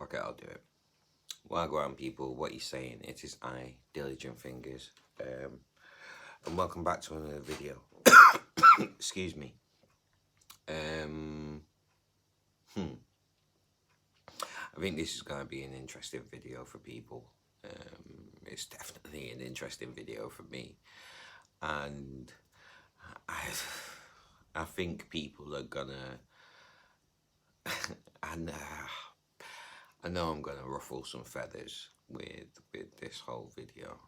Fuck it, I'll do it. Wagwan people, what you saying? It is I, Diligent Fingers, and welcome back to another video. Excuse me. I think this is going to be an interesting video for people. It's definitely an interesting video for me, and I think people are gonna. And I know I'm gonna ruffle some feathers with this whole video.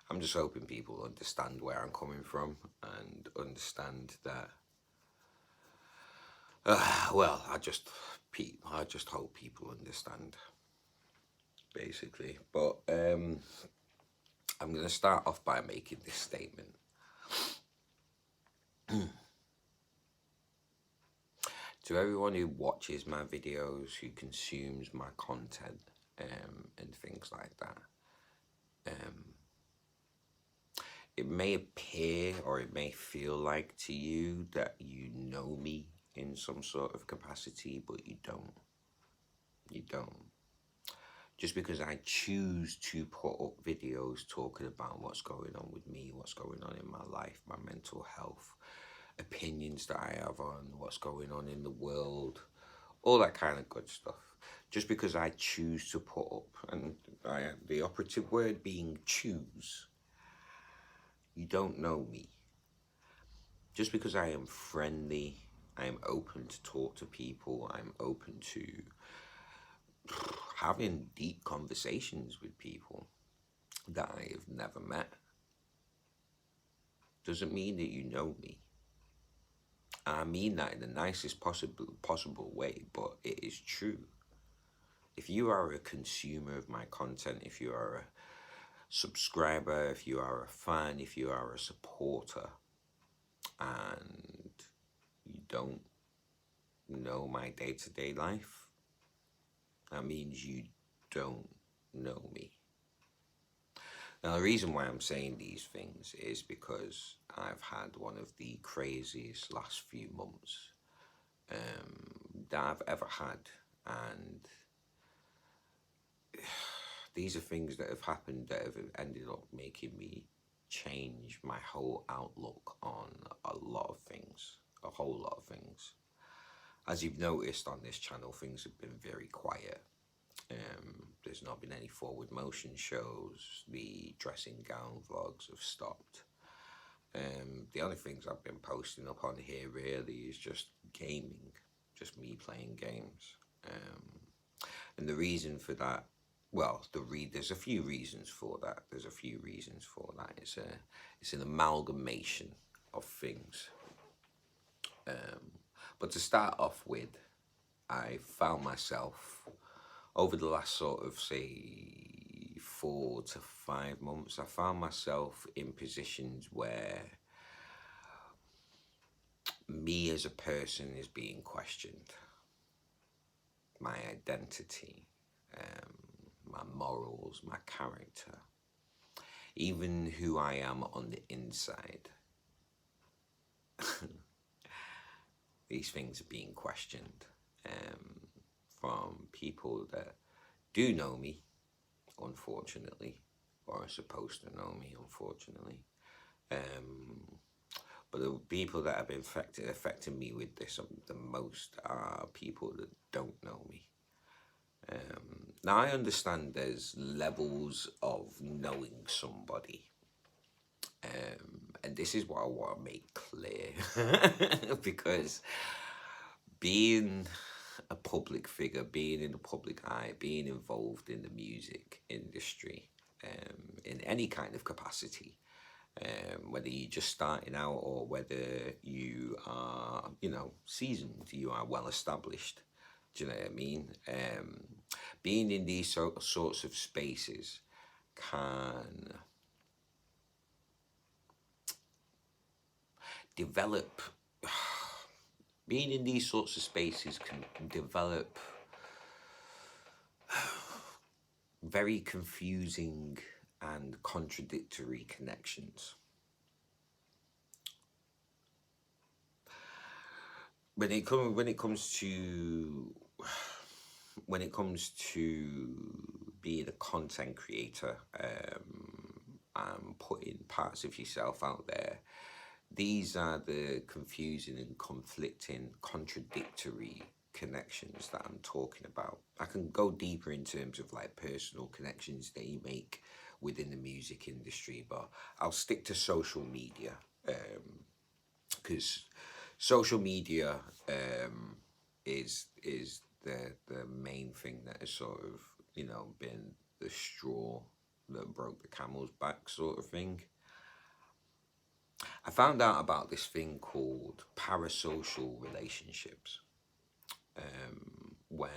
I'm just hoping people understand where I'm coming from and understand that. Well, I just hope people understand, basically. But I'm gonna start off by making this statement. To everyone who watches my videos, who consumes my content, and things like that, it may appear or it may feel like to you that you know me in some sort of capacity, but you don't. You don't. Just because I choose to put up videos talking about what's going on with me, what's going on in my life, my mental health, opinions that I have on what's going on in the world, all that kind of good stuff. Just because I choose to put up, and the operative word being choose, you don't know me. Just because I am friendly, I am open to talk to people, I'm open to having deep conversations with people that I have never met, doesn't mean that you know me. I mean that in the nicest possible way, but it is true. If you are a consumer of my content, if you are a subscriber, if you are a fan, if you are a supporter, and you don't know my day-to-day life, that means you don't know me. Now, the reason why I'm saying these things is because I've had one of the craziest last few months that I've ever had. And these are things that have happened that have ended up making me change my whole outlook on a lot of things, a whole lot of things. As you've noticed on this channel, things have been very quiet. There's not been any forward motion shows. The dressing gown vlogs have stopped. The only things I've been posting up on here really is just gaming, just me playing games. And the reason for that, well, there's a few reasons for that. It's an amalgamation of things. But to start off with, I found myself over the last sort of, say, 4 to 5 months, I found myself in positions where me as a person is being questioned. My identity, my morals, my character, even who I am on the inside. These things are being questioned. From people that do know me, unfortunately, or are supposed to know me, unfortunately. But the people that have been affecting me with this the most are people that don't know me. Now, I understand there's levels of knowing somebody. And this is what I want to make clear. Because being a public figure, being in the public eye, being involved in the music industry, in any kind of capacity, whether you're just starting out or whether you are, seasoned, you are well established, do you know what I mean? Being in these sorts of spaces can develop. Being in these sorts of spaces can develop very confusing and contradictory connections. When it comes to when it comes to being a content creator, and putting parts of yourself out there, these are the confusing and conflicting, contradictory connections that I'm talking about. I can go deeper in terms of like personal connections that you make within the music industry, but I'll stick to social media, because social media is the main thing that has sort of, you know, been the straw that broke the camel's back sort of thing. I found out about this thing called parasocial relationships, where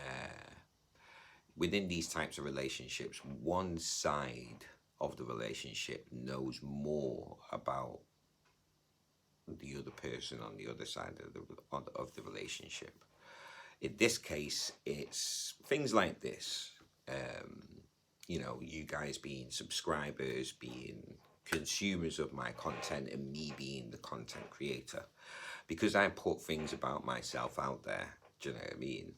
within these types of relationships, one side of the relationship knows more about the other person on the other side of the relationship. In this case, it's things like this. You know, you guys being subscribers, being consumers of my content, and me being the content creator. Because I put things about myself out there, do you know what I mean?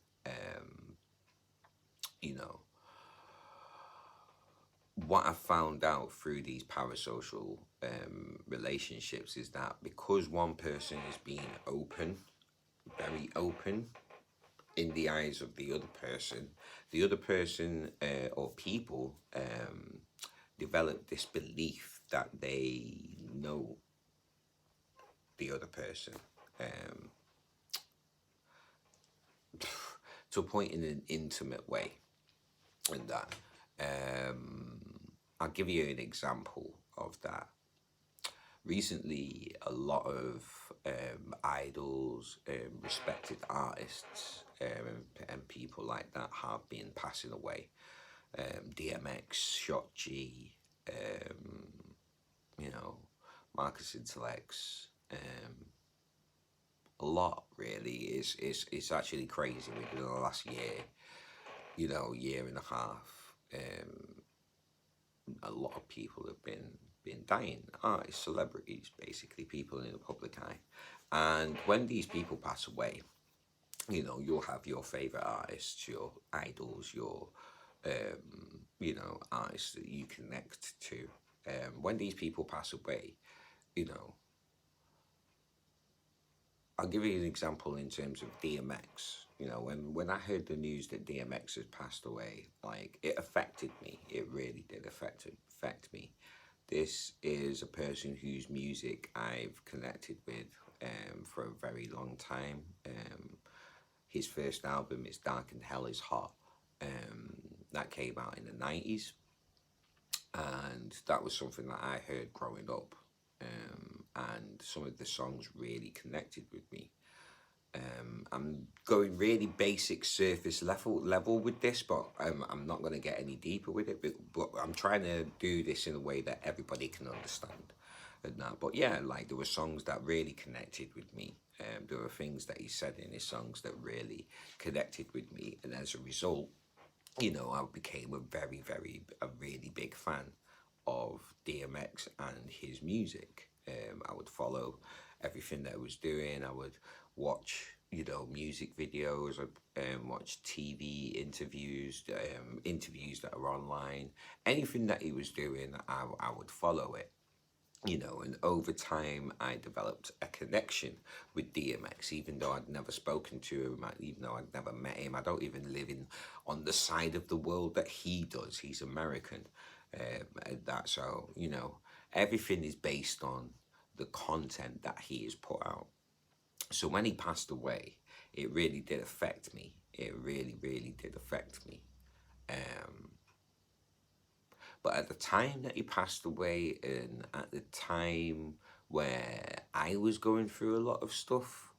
You know, what I found out through these parasocial relationships is that because one person is being open, very open, in the eyes of the other person or people develop this belief that they know the other person, to a point in an intimate way. And that, I'll give you an example of that. Recently, a lot of idols, respected artists, and people like that have been passing away. DMX, Shot G, you know, Marcus Intellects, a lot really. It's actually crazy within the last year, you know, year and a half. A lot of people have been dying. Artists, celebrities, basically people in the public eye. And when these people pass away, you know, you'll have your favorite artists, your idols, your you know, artists that you connect to. When these people pass away, you know, I'll give you an example in terms of DMX. You know, when I heard the news that DMX had passed away, like, it affected me. It really did affect me. This is a person whose music I've connected with for a very long time. His first album is Dark and Hell is Hot. That came out in the 90s. And that was something that I heard growing up. And some of the songs really connected with me. I'm going really basic surface level with this, but I'm not going to get any deeper with it. But I'm trying to do this in a way that everybody can understand. And that. But yeah, like, there were songs that really connected with me. There were things that he said in his songs that really connected with me. And as a result, you know, I became a really big fan of DMX and his music. I would follow everything that I was doing. I would watch, you know, music videos. I'd watch TV interviews, interviews that are online. Anything that he was doing, I would follow it. You know, and over time, I developed a connection with DMX, even though I'd never spoken to him, even though I'd never met him. I don't even live on the side of the world that he does. He's American. And that, so, you know, everything is based on the content that he has put out. So when he passed away, it really did affect me. It really, really did affect me. But at the time that he passed away, and at the time where I was going through a lot of stuff,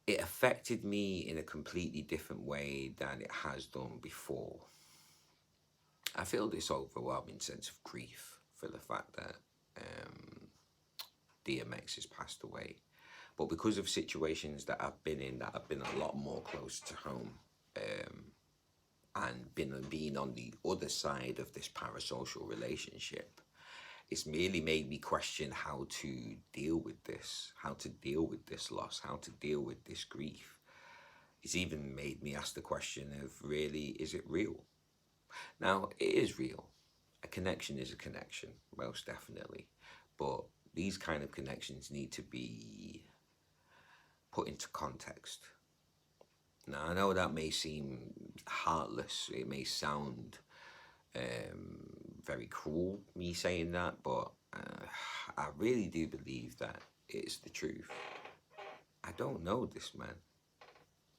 it affected me in a completely different way than it has done before. I feel this overwhelming sense of grief for the fact that DMX has passed away. But because of situations that I've been in that have been a lot more close to home, and being on the other side of this parasocial relationship, it's merely made me question how to deal with this loss, how to deal with this grief. It's even made me ask the question of, really, is it real? Now, it is real. A connection is a connection, most definitely. But these kind of connections need to be put into context. Now, I know that may seem heartless. It may sound very cruel, me saying that, but I really do believe that it's the truth. I don't know this man.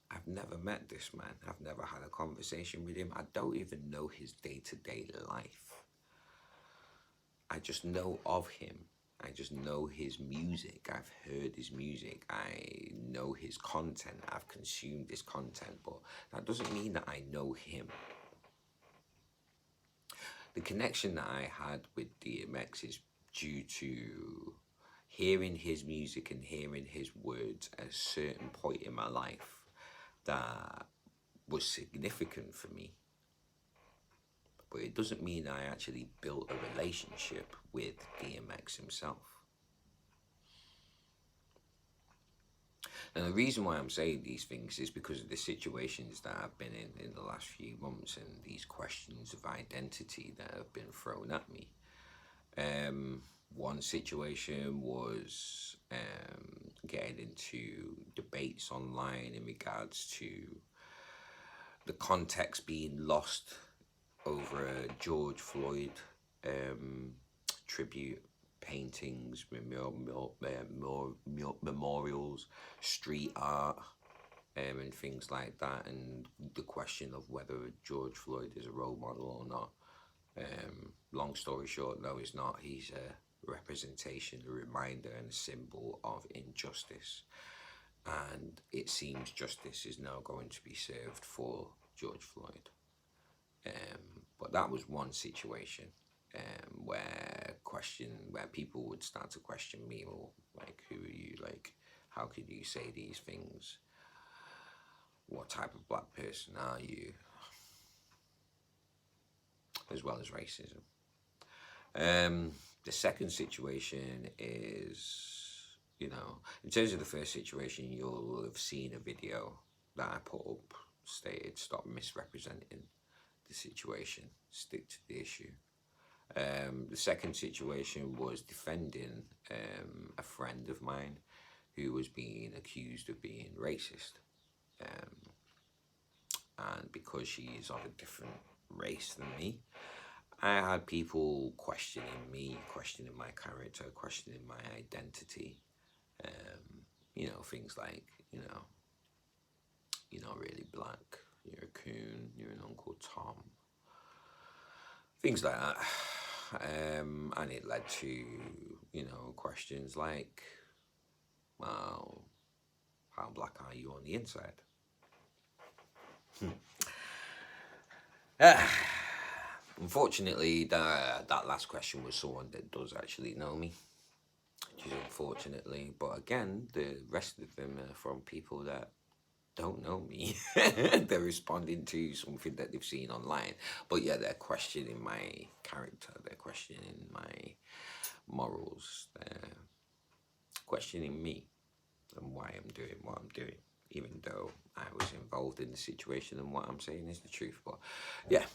I've never met this man. I've never had a conversation with him. I don't even know his day-to-day life. I just know of him. I just know his music. I've heard his music. I know his content. I've consumed his content, but that doesn't mean that I know him. The connection that I had with DMX is due to hearing his music and hearing his words at a certain point in my life that was significant for me. But it doesn't mean I actually built a relationship with DMX himself. And the reason why I'm saying these things is because of the situations that I've been in the last few months, and these questions of identity that have been thrown at me. One situation was getting into debates online in regards to the context being lost over a George Floyd tribute paintings, memorials, street art, and things like that, and the question of whether George Floyd is a role model or not. Long story short, no, he's not. He's a representation, a reminder, and a symbol of injustice. And it seems justice is now going to be served for George Floyd. But that was one situation where people would start to question me, or like, who are you? Like, how could you say these things? What type of black person are you? As well as racism. The second situation is, in terms of the first situation, you'll have seen a video that I put up stated, stop misrepresenting the situation, stick to the issue. The second situation was defending a friend of mine who was being accused of being racist. And because she's of a different race than me, I had people questioning me, questioning my character, questioning my identity. Things like, you're not really black, you're a coon, you're an Uncle Tom. Things like that. And it led to, questions like, well, how black are you on the inside? Unfortunately, that last question was someone that does actually know me, which is unfortunately. But again, the rest of them are from people that don't know me. They're responding to something that they've seen online. But yeah, they're questioning my character. They're questioning my morals. They're questioning me and why I'm doing what I'm doing, even though I was involved in the situation and what I'm saying is the truth. But yeah.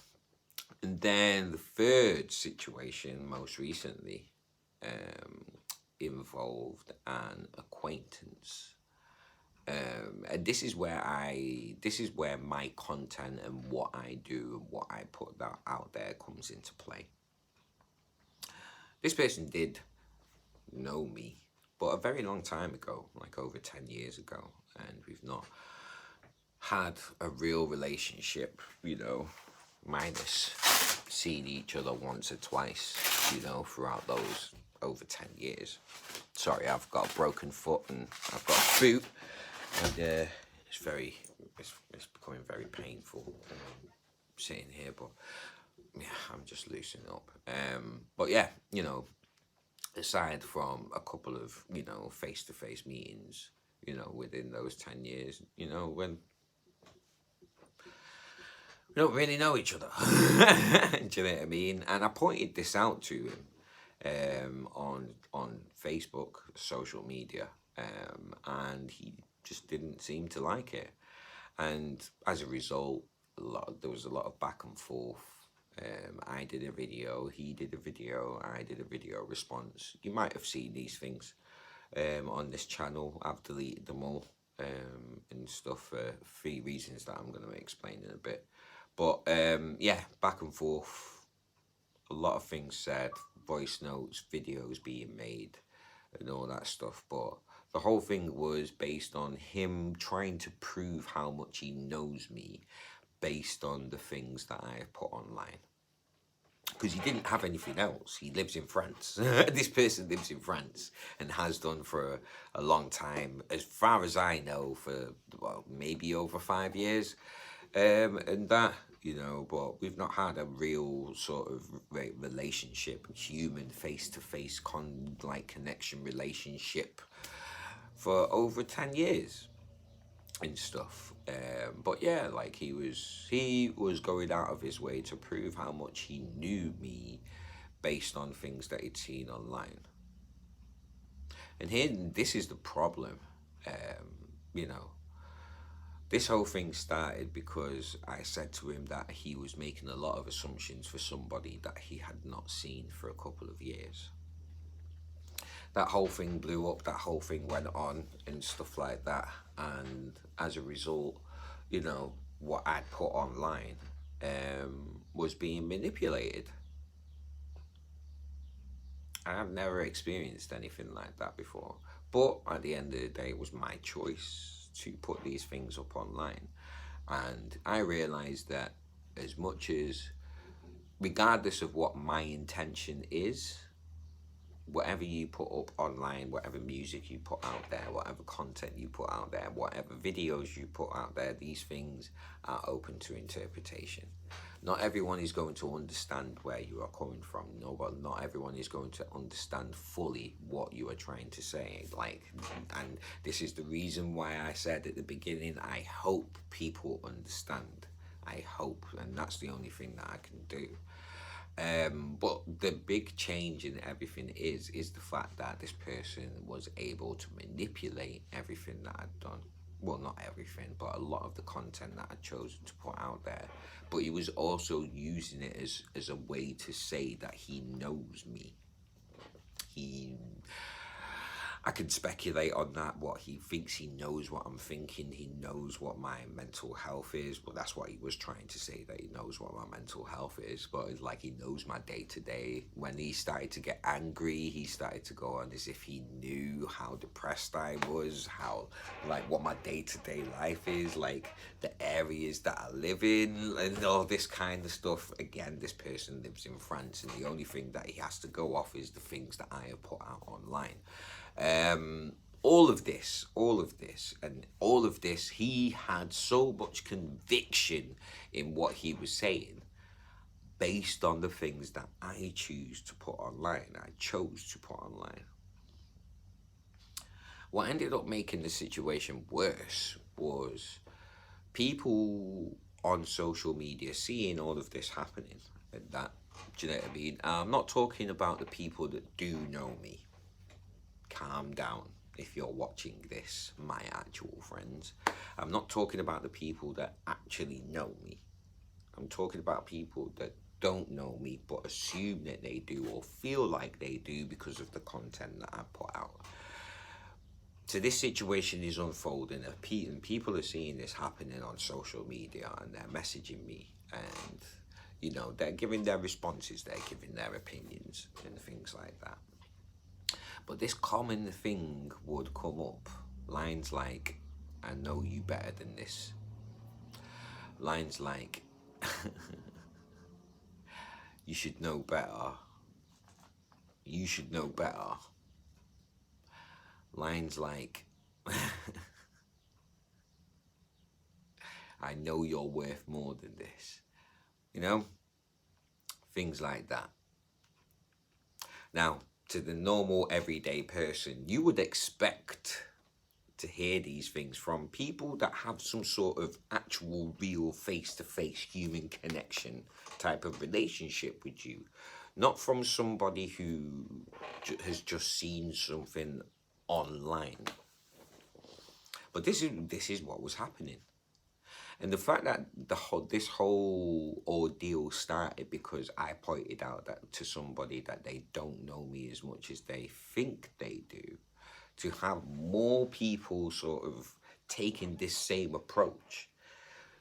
And then the third situation, most recently, involved an acquaintance. And this is where my content and what I do and what I put out there comes into play. This person did know me, but a very long time ago, like over 10 years ago, and we've not had a real relationship, minus seeing each other once or twice, throughout those over 10 years. Sorry, I've got a broken foot and I've got a boot, and it's becoming very painful sitting here, but yeah, I'm just loosening up. But yeah, aside from a couple of, face-to-face meetings, within those 10 years, when we don't really know each other. Do you know what I mean? And I pointed this out to him on Facebook, social media, and he just didn't seem to like it. And as a result, there was a lot of back and forth. I did a video, he did a video, I did a video response. You might have seen these things on this channel. I've deleted them all and stuff for 3 reasons that I'm going to explain in a bit. But yeah, back and forth, a lot of things said, voice notes, videos being made, and all that stuff. But the whole thing was based on him trying to prove how much he knows me based on the things that I have put online. Because he didn't have anything else. He lives in France. This person lives in France and has done for a long time, as far as I know, for maybe over 5 years. And that, but we've not had a real sort of relationship, human face-to-face connection relationship for over 10 years and stuff. But yeah, like he was going out of his way to prove how much he knew me based on things that he'd seen online. And here, this is the problem. This whole thing started because I said to him that he was making a lot of assumptions for somebody that he had not seen for a couple of years. That whole thing blew up, that whole thing went on and stuff like that. And as a result, what I'd put online was being manipulated. I've never experienced anything like that before. But at the end of the day, it was my choice to put these things up online. And I realized that as much as, regardless of what my intention is, whatever you put up online, whatever music you put out there, whatever content you put out there, whatever videos you put out there, these things are open to interpretation. Not everyone is going to understand where you are coming from. No, but not everyone is going to understand fully what you are trying to say. And this is the reason why I said at the beginning, I hope people understand. I hope, and that's the only thing that I can do. But the big change in everything is the fact that this person was able to manipulate everything that I'd done. Well, not everything, but a lot of the content that I'd chosen to put out there. But he was also using it as a way to say that he knows me. I can speculate on that, what he thinks he knows what I'm thinking. He knows what my mental health is. But that's what he was trying to say, that he knows what my mental health is. But it's like he knows my day-to-day. When he started to get angry, he started to go on as if he knew how depressed I was, what my day-to-day life is, like the areas that I live in, and all this kind of stuff. Again, this person lives in France, and the only thing that he has to go off is the things that I have put out online. All of this, he had so much conviction in what he was saying based on the things that I chose to put online. What ended up making the situation worse was people on social media seeing all of this happening. And that, do you know what I mean? I'm not talking about the people that do know me. Calm down if you're watching this, my actual friends. I'm not talking about the people that actually know me. I'm talking about people that don't know me but assume that they do or feel like they do because of the content that I put out. So this situation is unfolding, and people are seeing this happening on social media, and they're messaging me, and they're giving their responses, they're giving their opinions and things like that. But this common thing would come up. Lines like, I know you better than this. Lines like, you should know better. You should know better. Lines like, I know you're worth more than this. Things like that. Now, to the normal everyday person, you would expect to hear these things from people that have some sort of actual real face-to-face human connection type of relationship with you, not from somebody who has just seen something online. But this is what was happening. And the fact that this whole ordeal started because I pointed out that to somebody that they don't know me as much as they think they do, to have more people sort of taking this same approach,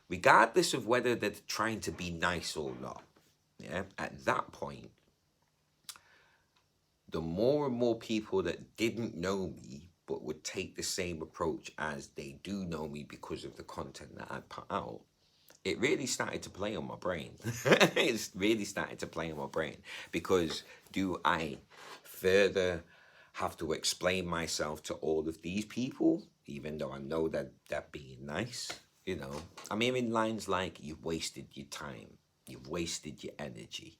regardless of whether they're trying to be nice or not. Yeah, at that point, the more and more people that didn't know me but would take the same approach as they do know me because of the content that I put out, it really started to play on my brain. It's really started to play on my brain, because do I further have to explain myself to all of these people, even though I know that they're being nice? You know, I'm hearing lines like, you've wasted your time, you've wasted your energy,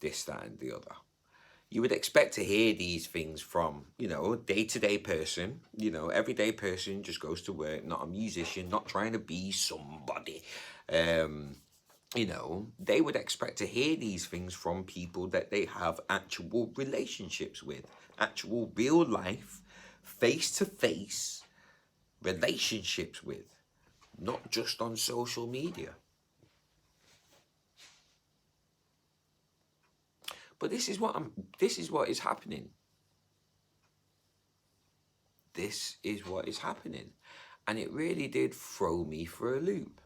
this, that, and the other. You would expect to hear these things from, a day-to-day person, everyday person, just goes to work, not a musician, not trying to be somebody. They would expect to hear these things from people that they have actual relationships with, actual real life, face-to-face relationships with, not just on social media. But this is what is happening. This is what is happening. And it really did throw me for a loop.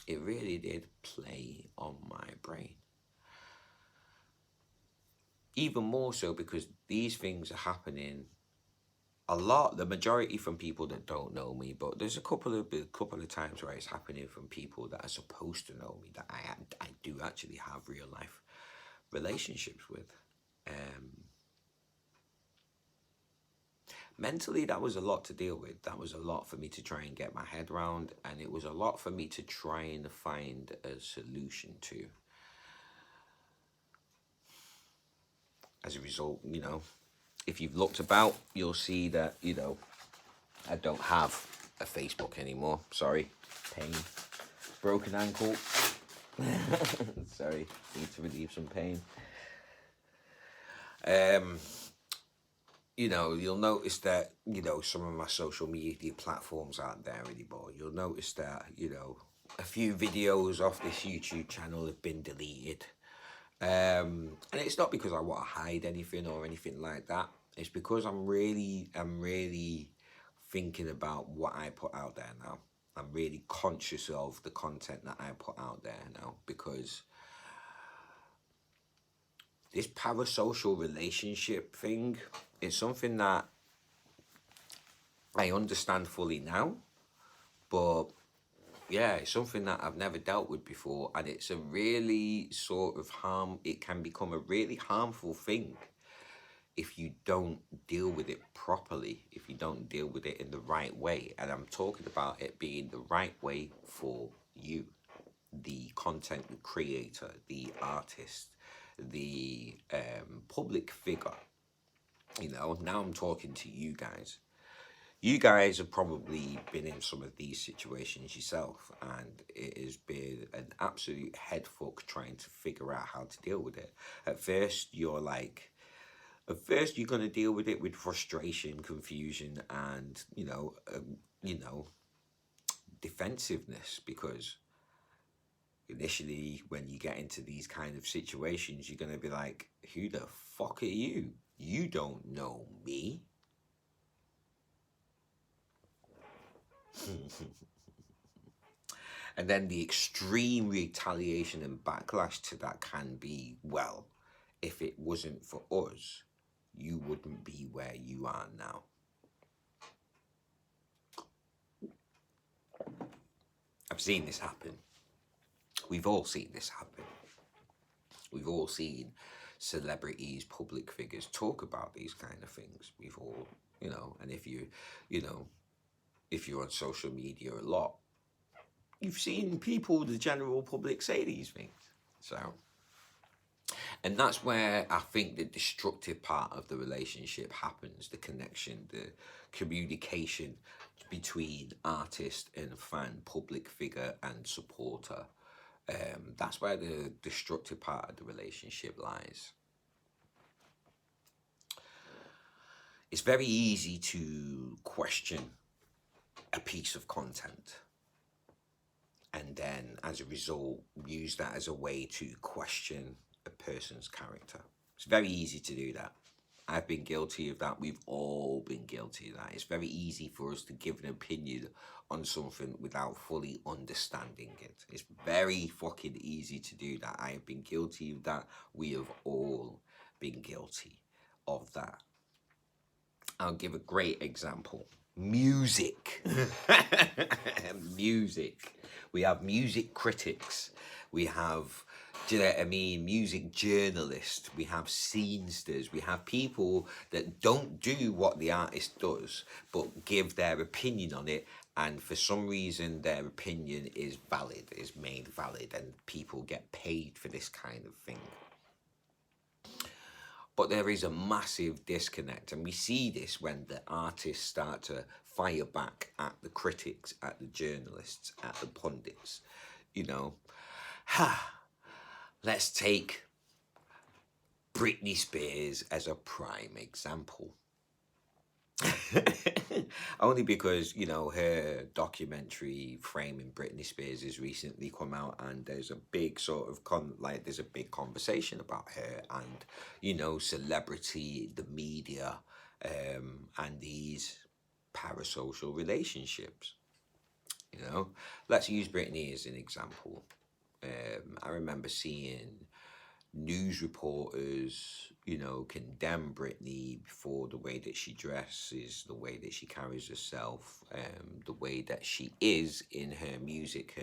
It really did play on my brain. Even more so because these things are happening a lot, the majority from people that don't know me, but there's a couple of times where it's happening from people that are supposed to know me, that I do actually have real life relationships with. Mentally, that was a lot to deal with. That was a lot for me to try and get my head around, and it was a lot for me to try and find a solution to. As a result, if you've looked about, you'll see that, I don't have a Facebook anymore. Sorry. Pain. Broken ankle. Sorry. Need to relieve some pain. You'll notice that, some of my social media platforms aren't there anymore. You'll notice that, a few videos off this YouTube channel have been deleted. And it's not because I want to hide anything or anything like that. It's because I'm really thinking about what I put out there now. I'm really conscious of the content that I put out there now, because this parasocial relationship thing is something that I understand fully now, but yeah, it's something that I've never dealt with before, and it's a really it can become a really harmful thing if you don't deal with it properly, if you don't deal with it in the right way. And I'm talking about it being the right way for you, the content creator, the artist, the public figure. Now I'm talking to you guys. You guys have probably been in some of these situations yourself, and it has been an absolute head fuck trying to figure out how to deal with it. At first, you're going to deal with it with frustration, confusion, and, defensiveness, because initially when you get into these kind of situations, you're going to be like, who the fuck are you? You don't know me. And then the extreme retaliation and backlash to that can be, well, if it wasn't for us, you wouldn't be where you are now. I've seen this happen. We've all seen this happen. We've all seen celebrities, public figures talk about these kind of things. We've all, and if you're on social media a lot, you've seen people, the general public, say these things. And that's where I think the destructive part of the relationship happens, the connection, the communication between artist and fan, public figure and supporter. That's where the destructive part of the relationship lies. It's very easy to question a piece of content. and then as a result use that as a way to question a person's character. It's very easy to do that. I've been guilty of that. We've all been guilty of that. It's very easy for us to give an opinion on something without fully understanding it. It's very fucking easy to do that. I have been guilty of that. We have all been guilty of that. I'll give a great example. Music. Music. We have music critics. We have, do you know what I mean, music journalists. We have scenesters. We have people that don't do what the artist does, but give their opinion on it. And for some reason, their opinion is valid, is made valid, and people get paid for this kind of thing. But there is a massive disconnect, and we see this when the artists start to fire back at the critics, at the journalists, at the pundits. You know, let's take Britney Spears as a prime example. Only because, you know, her documentary Framing Britney Spears has recently come out, and there's a big sort of there's a big conversation about her and, you know, celebrity, the media, and these parasocial relationships. You know, let's use Britney as an example. I remember seeing news reporters, you know, condemn Britney for the way that she dresses, the way that she carries herself, the way that she is in her music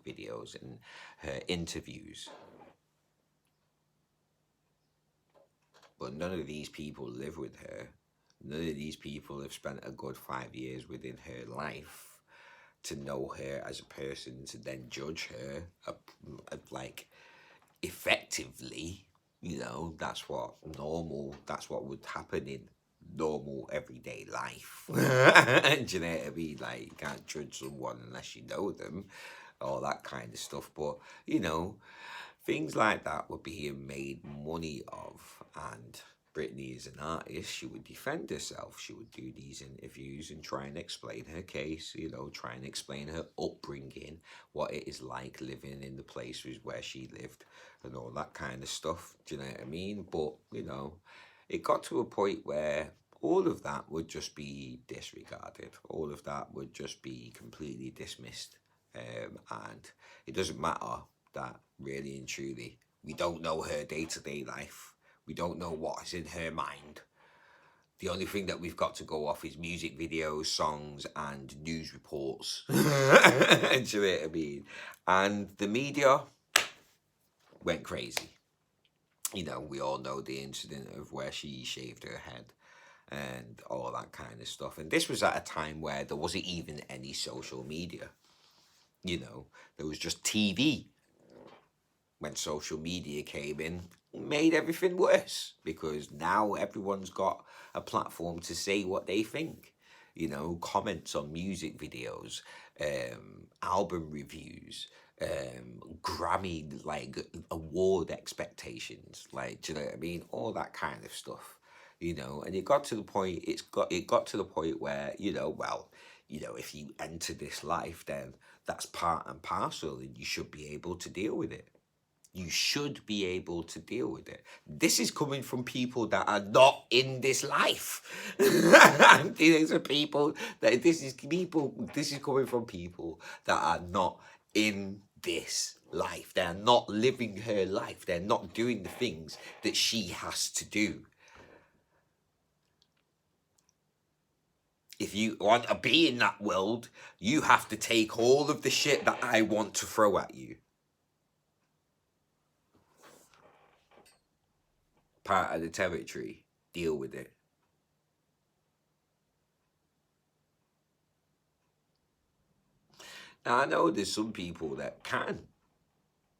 videos, and her interviews. But none of these people live with her. None of these people have spent a good 5 years within her life to know her as a person, to then judge her like effectively. You know, that's what would happen in normal everyday life. Do you know what I mean? Like, you can't judge someone unless you know them, all that kind of stuff. But, you know, things like that were being made money of, and Britney is an artist. She would defend herself. She would do these interviews and try and explain her case, you know, try and explain her upbringing, what it is like living in the places where she lived and all that kind of stuff. Do you know what I mean? But, you know, it got to a point where all of that would just be disregarded. All of that would just be completely dismissed. And it doesn't matter that, really and truly, we don't know her day-to-day life. We don't know what is in her mind. The only thing that we've got to go off is music videos, songs, and news reports. Do you know what I mean? And the media went crazy. You know, we all know the incident of where she shaved her head and all that kind of stuff. And this was at a time where there wasn't even any social media. You know, there was just TV. When social media came in, it made everything worse, because now everyone's got a platform to say what they think. You know, comments on music videos, album reviews, Grammy, like, award expectations, like, do you know what I mean? All that kind of stuff, you know. And it got to the point, it got to the point where, you know, well, you know, if you enter this life, then that's part and parcel, and you should be able to deal with it. You should be able to deal with it. This is coming from people that are not in this life. These are people that this is coming from people that are not in this life. They're not living her life. They're not doing the things that she has to do. If you want to be in that world, you have to take all of the shit that I want to throw at you. Part of the territory, deal with it. Now, I know there's some people that can.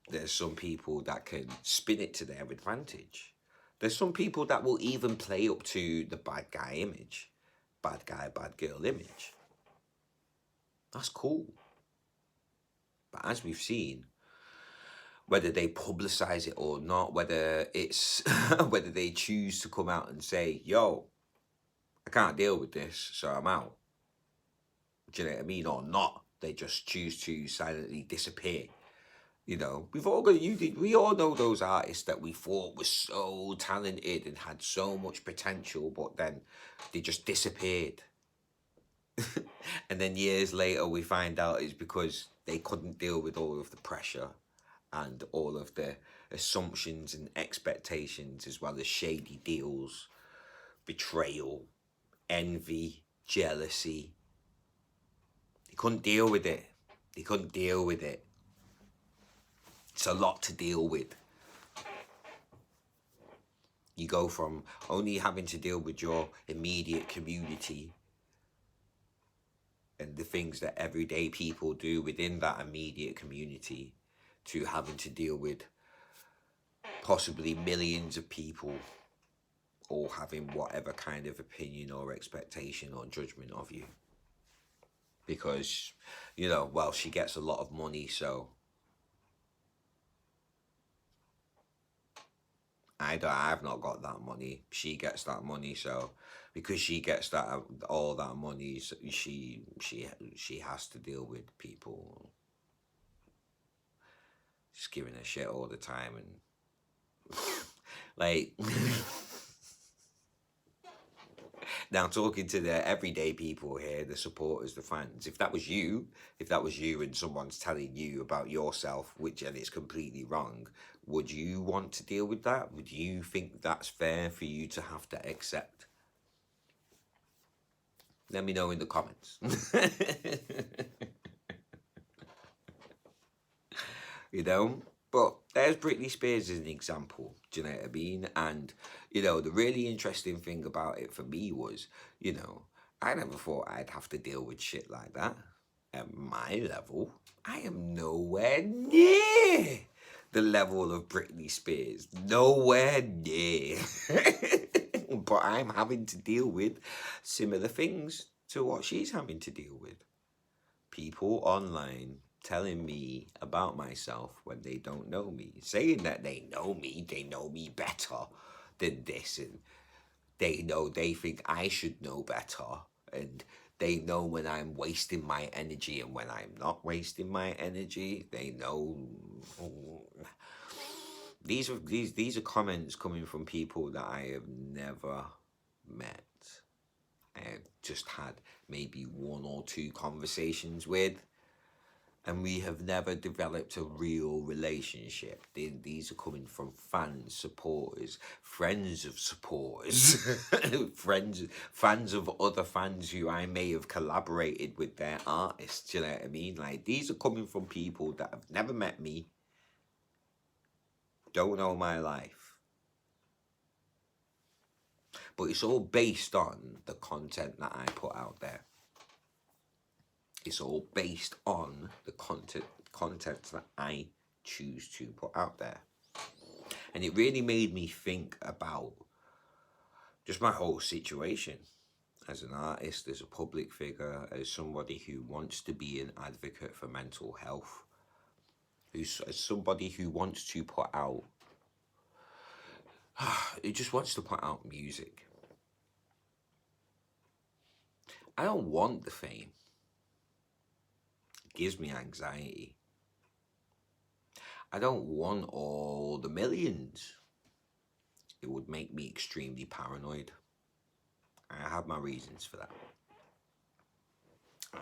There's some people that can spin it to their advantage. There's some people that will even play up to the bad guy image. Bad guy, bad girl image. That's cool. But as we've seen, whether they publicize it or not, whether it's whether they choose to come out and say, yo, I can't deal with this, so I'm out. Do you know what I mean? Or not. They just choose to silently disappear. You know, we all know those artists that we thought were so talented and had so much potential, but then they just disappeared. And then years later, we find out it's because they couldn't deal with all of the pressure and all of the assumptions and expectations, as well as shady deals, betrayal, envy, jealousy. They couldn't deal with it. They couldn't deal with it. It's a lot to deal with. You go from only having to deal with your immediate community and the things that everyday people do within that immediate community to having to deal with possibly millions of people all having whatever kind of opinion or expectation or judgment of you. Because, you know, well, she gets a lot of money, so I've not got that money. She gets that money, so because she gets all that money, so she has to deal with people just giving her shit all the time and like. Now, talking to the everyday people here, the supporters, the fans, if that was you and someone's telling you about yourself, and it's completely wrong, would you want to deal with that? Would you think that's fair for you to have to accept? Let me know in the comments. You know? But there's Britney Spears as an example, do you know what I mean? And, you know, the really interesting thing about it for me was, you know, I never thought I'd have to deal with shit like that. At my level, I am nowhere near the level of Britney Spears. Nowhere near. But I'm having to deal with similar things to what she's having to deal with. People online telling me about myself when they don't know me, saying that they know me better than this, and they think I should know better, and they know when I'm wasting my energy and when I'm not wasting my energy. They know. These are comments coming from people that I have never met. I have just had maybe one or two conversations with, and we have never developed a real relationship. These are coming from fans, supporters, friends of supporters, fans of other fans who I may have collaborated with their artists. You know what I mean? Like, these are coming from people that have never met me, don't know my life. But it's all based on the content that I put out there. It's all based on the content that I choose to put out there. And it really made me think about just my whole situation as an artist, as a public figure, as somebody who wants to be an advocate for mental health, as somebody who wants to put out, who just wants to put out music. I don't want the fame. Gives me anxiety. I don't want all the millions. It would make me extremely paranoid. I have my reasons for that.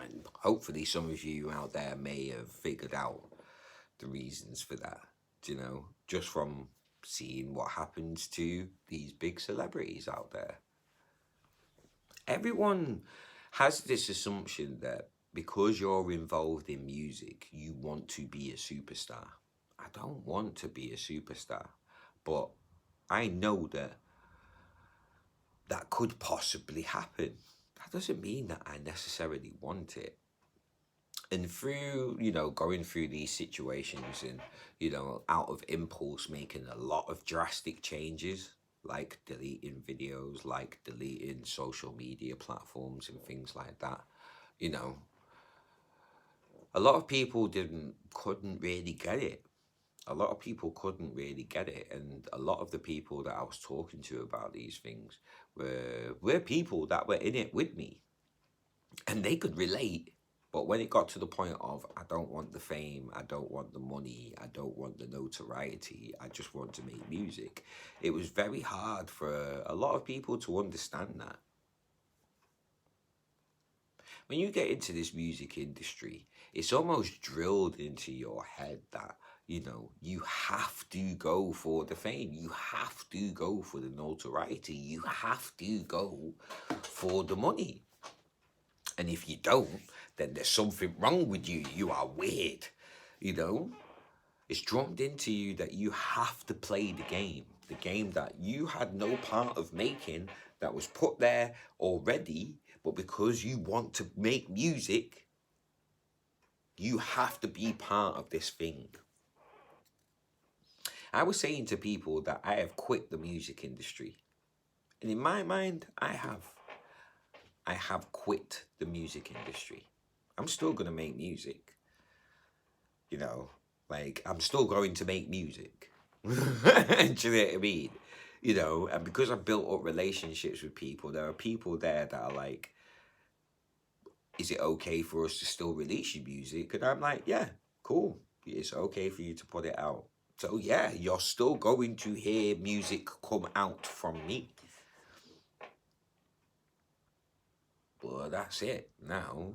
And hopefully some of you out there may have figured out the reasons for that, you know, just from seeing what happens to these big celebrities out there. Everyone has this assumption that because you're involved in music, you want to be a superstar. I don't want to be a superstar, but I know that could possibly happen. That doesn't mean that I necessarily want it. And through, you know, going through these situations and, you know, out of impulse, making a lot of drastic changes, like deleting videos, like deleting social media platforms and things like that, you know, a lot of people couldn't really get it. A lot of people couldn't really get it. And a lot of the people that I was talking to about these things were people that were in it with me. And they could relate, But when it got to the point of, I don't want the fame, I don't want the money, I don't want the notoriety, I just want to make music, it was very hard for a lot of people to understand that. When you get into this music industry, it's almost drilled into your head that, you know, you have to go for the fame, you have to go for the notoriety, you have to go for the money. And if you don't, then there's something wrong with you. You are weird, you know? It's drummed into you that you have to play the game that you had no part of making, that was put there already, but because you want to make music, you have to be part of this thing. I was saying to people that I have quit the music industry. And in my mind, I have quit the music industry. I'm still going to make music. You know, like, I'm still going to make music. Do you know what I mean? You know, and because I've built up relationships with people, there are people there that are like, is it okay for us to still release your music? And I'm like, yeah, cool. It's okay for you to put it out. So yeah, you're still going to hear music come out from me. But that's it now.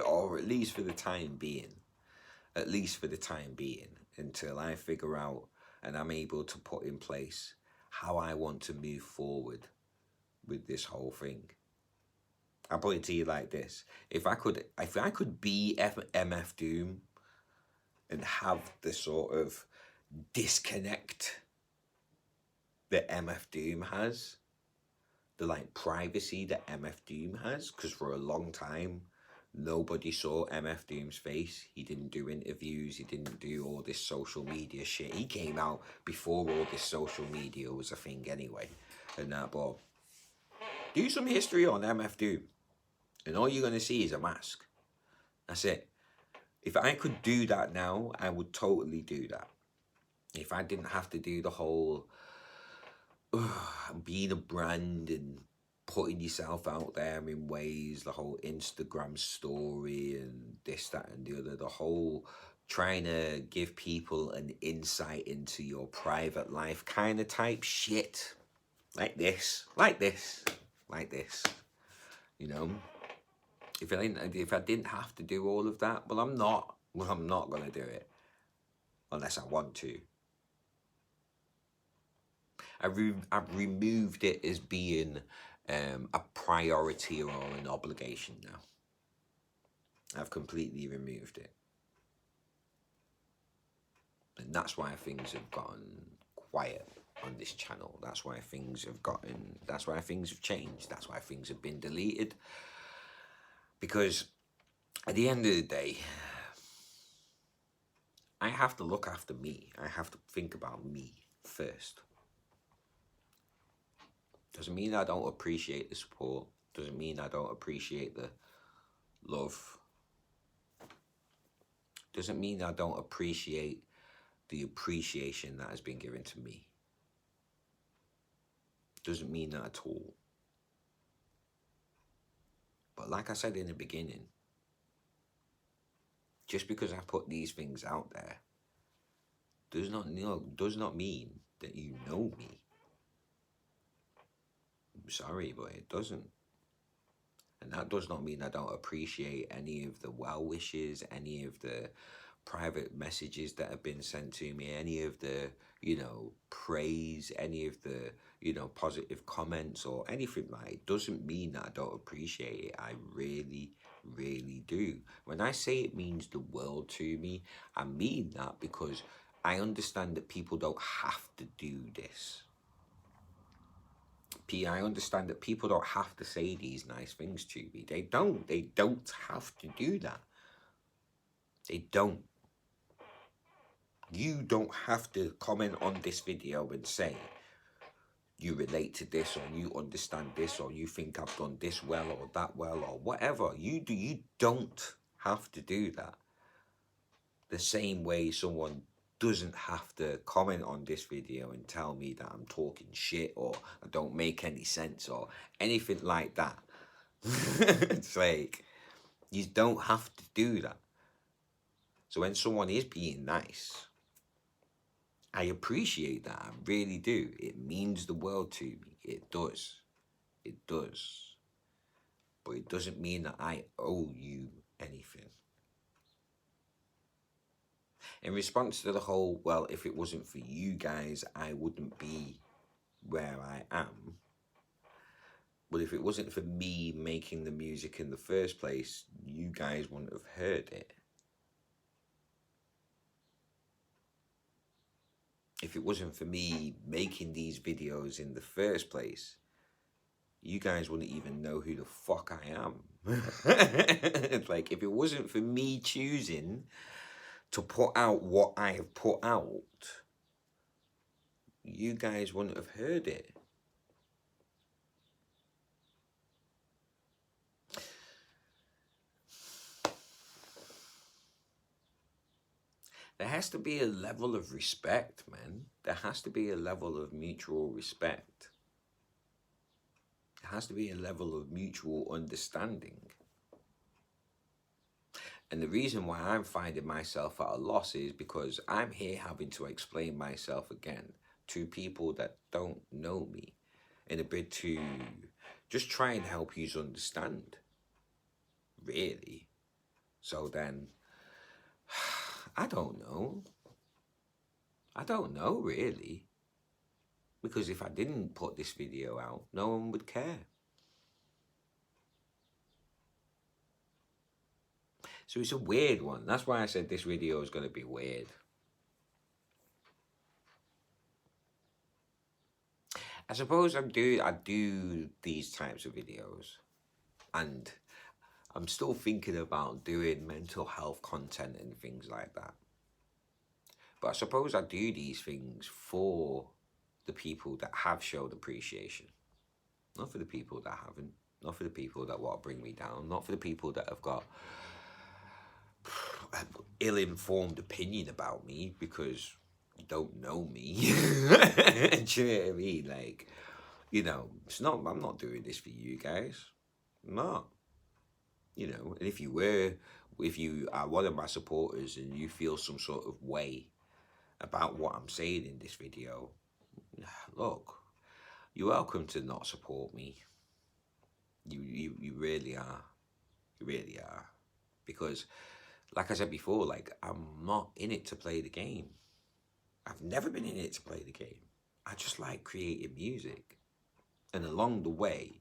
Or at least for the time being. At least for the time being. Until I figure out and I'm able to put in place how I want to move forward with this whole thing. I'll put it to you like this. If I could be MF Doom and have the sort of disconnect that MF Doom has, the like privacy that MF Doom has, because for a long time nobody saw MF Doom's face. He didn't do interviews, he didn't do all this social media shit. He came out before all this social media was a thing anyway. And that, but do some history on MF Doom and all you're gonna see is a mask. That's it. If I could do that now, I would totally do that. If I didn't have to do the whole being a brand and putting yourself out there in ways, the whole Instagram story and this, that and the other, the whole trying to give people an insight into your private life kind of type shit. Like this, you know? If I didn't have to do all of that, well, I'm not going to do it unless I want to. I've removed it as being a priority or an obligation now. I've completely removed it. And that's why things have gotten quiet on this channel. That's why things have changed. That's why things have been deleted. Because at the end of the day, I have to look after me. I have to think about me first. Doesn't mean I don't appreciate the support. Doesn't mean I don't appreciate the love. Doesn't mean I don't appreciate the appreciation that has been given to me. Doesn't mean that at all. But like I said in the beginning, just because I put these things out there does not mean that you know me. I'm sorry, but it doesn't. And that does not mean I don't appreciate any of the well wishes, any of the private messages that have been sent to me, any of the, praise, any of the, positive comments or anything like it. Doesn't mean that I don't appreciate it. I really, really do. When I say it means the world to me, I mean that because I understand that people don't have to do this. I understand that people don't have to say these nice things to me. They don't have to do that. They don't. You don't have to comment on this video and say you relate to this or you understand this or you think I've done this well or that well or whatever. You don't have to do that. The same way someone doesn't have to comment on this video and tell me that I'm talking shit or I don't make any sense or anything like that. It's like, You don't have to do that. So when someone is being nice, I appreciate that. I really do. It means the world to me. It does. It does. But it doesn't mean that I owe you anything. In response to the whole, well, if it wasn't for you guys, I wouldn't be where I am. But if it wasn't for me making the music in the first place, you guys wouldn't have heard it. If it wasn't for me making these videos in the first place, you guys wouldn't even know who the fuck I am. It's like, if it wasn't for me choosing to put out what I have put out, you guys wouldn't have heard it. There has to be a level of respect, man. There has to be a level of mutual respect. There has to be a level of mutual understanding. And the reason why I'm finding myself at a loss is because I'm here having to explain myself again to people that don't know me in a bid to just try and help you understand, really. So then, I don't know. I don't know, really. Because if I didn't put this video out, no one would care. So it's a weird one. That's why I said this video is going to be weird. I suppose I do these types of videos, and I'm still thinking about doing mental health content and things like that. But I suppose I do these things for the people that have showed appreciation. Not for the people that haven't. Not for the people that want to bring me down. Not for the people that have got an ill-informed opinion about me because you don't know me. Do you know what I mean? Like, you know, I'm not doing this for you guys. I'm not. You know, and if you are one of my supporters and you feel some sort of way about what I'm saying in this video, look, you're welcome to not support me. You really are. You really are. Because, like I said before, like, I'm not in it to play the game. I've never been in it to play the game. I just like creating music. And along the way,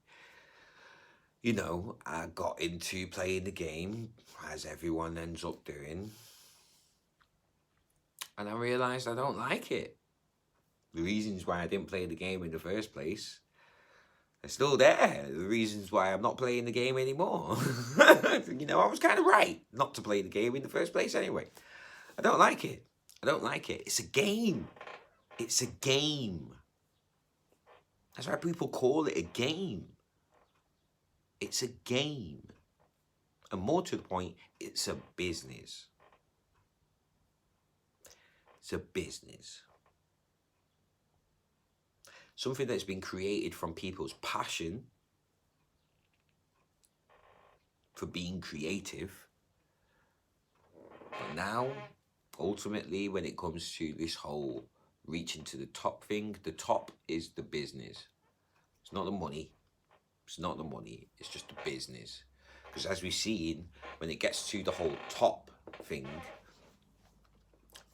you know, I got into playing the game, as everyone ends up doing. And I realised I don't like it. The reasons why I didn't play the game in the first place are still there. The reasons why I'm not playing the game anymore. You know, I was kind of right not to play the game in the first place anyway. I don't like it. I don't like it. It's a game. It's a game. That's why people call it a game. It's a game. And more to the point, it's a business. It's a business. Something that's been created from people's passion for being creative. But now, ultimately, when it comes to this whole reaching to the top thing, the top is the business. It's not the money. It's not the money. It's just the business. Because as we've seen, when it gets to the whole top thing,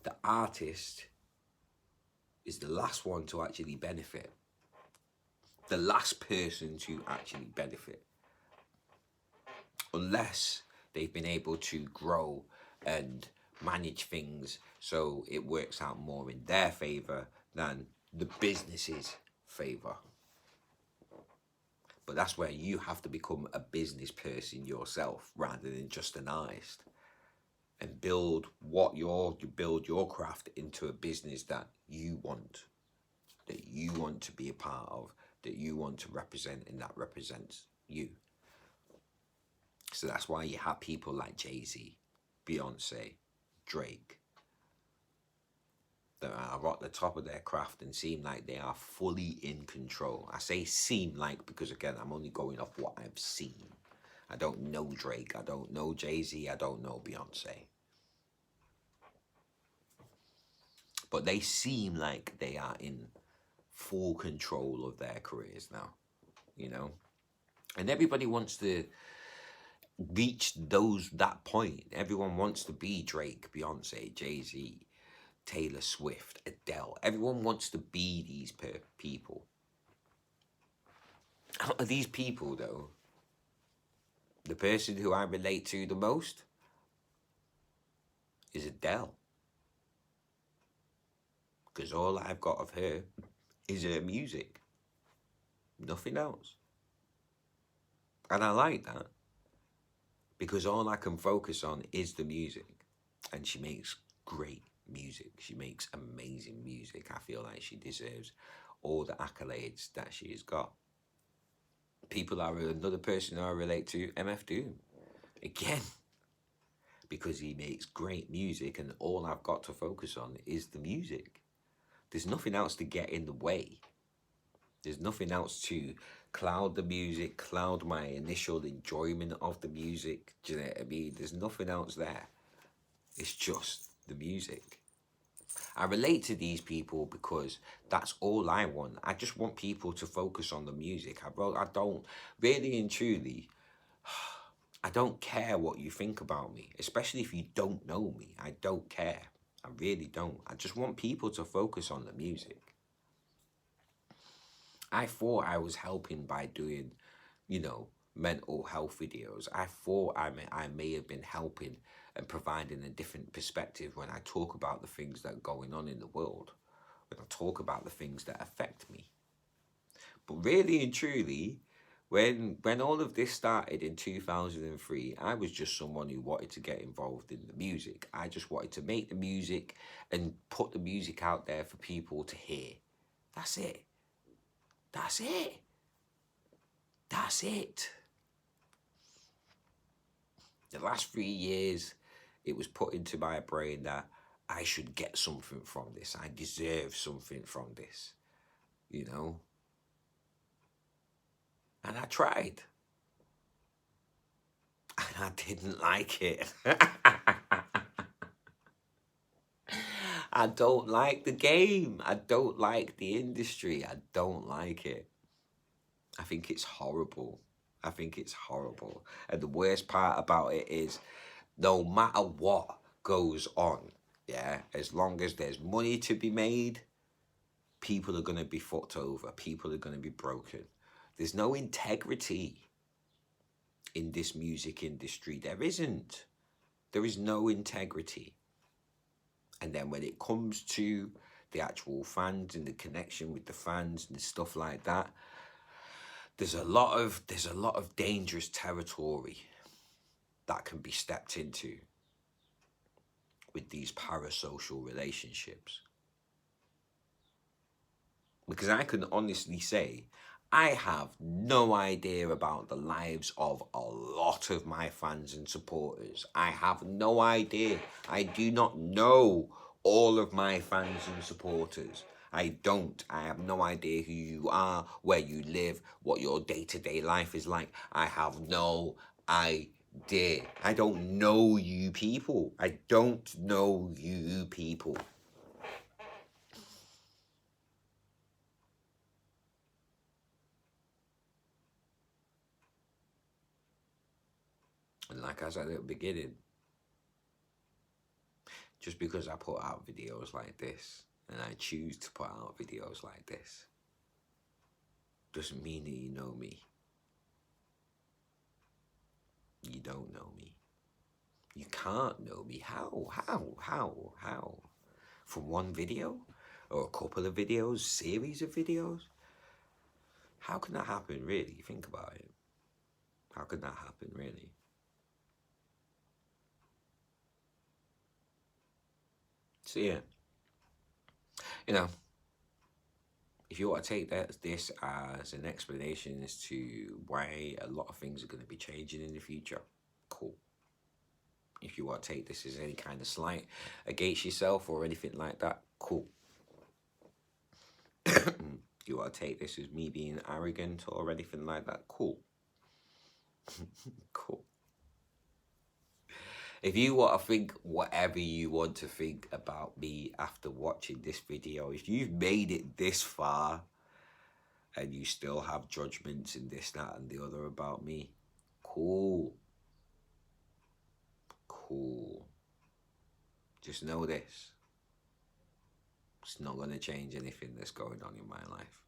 the artist is the last one to actually benefit. The last person to actually benefit. Unless they've been able to grow and manage things so it works out more in their favour than the business's favour. But that's where you have to become a business person yourself rather than just an artist. And build your craft into a business that you want to be a part of, that you want to represent, and that represents you. So that's why you have people like Jay-Z, Beyonce, Drake, that are at the top of their craft and seem like they are fully in control. I say seem like because, again, I'm only going off what I've seen. I don't know Drake. I don't know Jay-Z. I don't know Beyonce. But they seem like they are in full control of their careers now, you know? And everybody wants to reach that point. Everyone wants to be Drake, Beyonce, Jay-Z, Taylor Swift, Adele. Everyone wants to be these people. Out of these people, though, the person who I relate to the most is Adele. Because all I've got of her is her music. Nothing else. And I like that. Because all I can focus on is the music. And she makes great music. She makes amazing music. I feel like she deserves all the accolades that she has got. Another person I relate to, MF Doom. Again. Because he makes great music and all I've got to focus on is the music. There's nothing else to get in the way. There's nothing else to cloud the music, cloud my initial enjoyment of the music. Do you know what I mean? There's nothing else there. It's just the music. I relate to these people because that's all I want. I just want people to focus on the music. I don't, really and truly, I don't care what you think about me, especially if you don't know me. I don't care. I really don't. I just want people to focus on the music. I thought I was helping by doing, mental health videos. I thought I may have been helping and providing a different perspective when I talk about the things that are going on in the world, when I talk about the things that affect me. But really and truly, when all of this started in 2003, I was just someone who wanted to get involved in the music. I just wanted to make the music and put the music out there for people to hear. That's it. That's it. That's it. The last 3 years, it was put into my brain that I should get something from this. I deserve something from this, And I tried. And I didn't like it. I don't like the game. I don't like the industry. I don't like it. I think it's horrible. I think it's horrible. And the worst part about it is no matter what goes on, as long as there's money to be made, people are going to be fucked over. People are going to be broken. There's no integrity in this music industry. There isn't. There is no integrity. And then when it comes to the actual fans and the connection with the fans and stuff like that, there's a lot of dangerous territory that can be stepped into with these parasocial relationships. Because I can honestly say, I have no idea about the lives of a lot of my fans and supporters. I have no idea. I do not know all of my fans and supporters. I don't. I have no idea who you are, where you live, what your day-to-day life is like. I have no idea. I don't know you people. I don't know you people. And like I said at the beginning, just because I put out videos like this, and I choose to put out videos like this, doesn't mean that you know me. You don't know me. You can't know me. How? From one video? Or a couple of videos? Series of videos? How can that happen, really? Think about it. How could that happen, really? So yeah, if you want to take this as an explanation as to why a lot of things are going to be changing in the future, cool. If you want to take this as any kind of slight against yourself or anything like that, cool. You want to take this as me being arrogant or anything like that, cool. Cool. If you want to think whatever you want to think about me after watching this video, if you've made it this far and you still have judgments and this, that, and the other about me, cool. Cool. Just know this. It's not going to change anything that's going on in my life.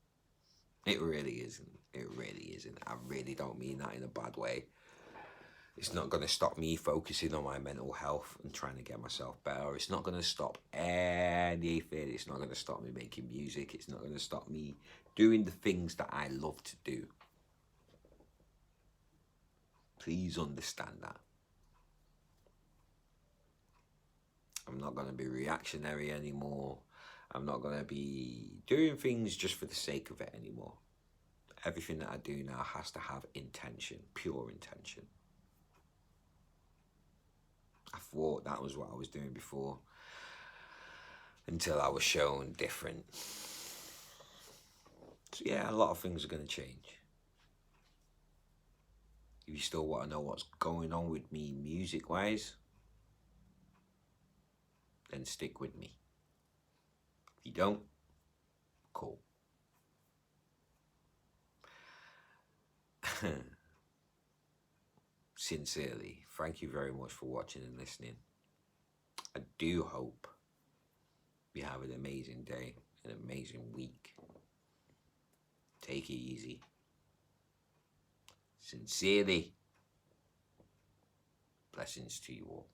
It really isn't. It really isn't. I really don't mean that in a bad way. It's not going to stop me focusing on my mental health and trying to get myself better. It's not going to stop anything. It's not going to stop me making music. It's not going to stop me doing the things that I love to do. Please understand that. I'm not going to be reactionary anymore. I'm not going to be doing things just for the sake of it anymore. Everything that I do now has to have intention, pure intention. I thought that was what I was doing before, until I was shown different. So yeah, a lot of things are going to change. If you still want to know what's going on with me music-wise, then stick with me. If you don't, cool. Sincerely, thank you very much for watching and listening. I do hope you have an amazing day, an amazing week. Take it easy. Sincerely, blessings to you all.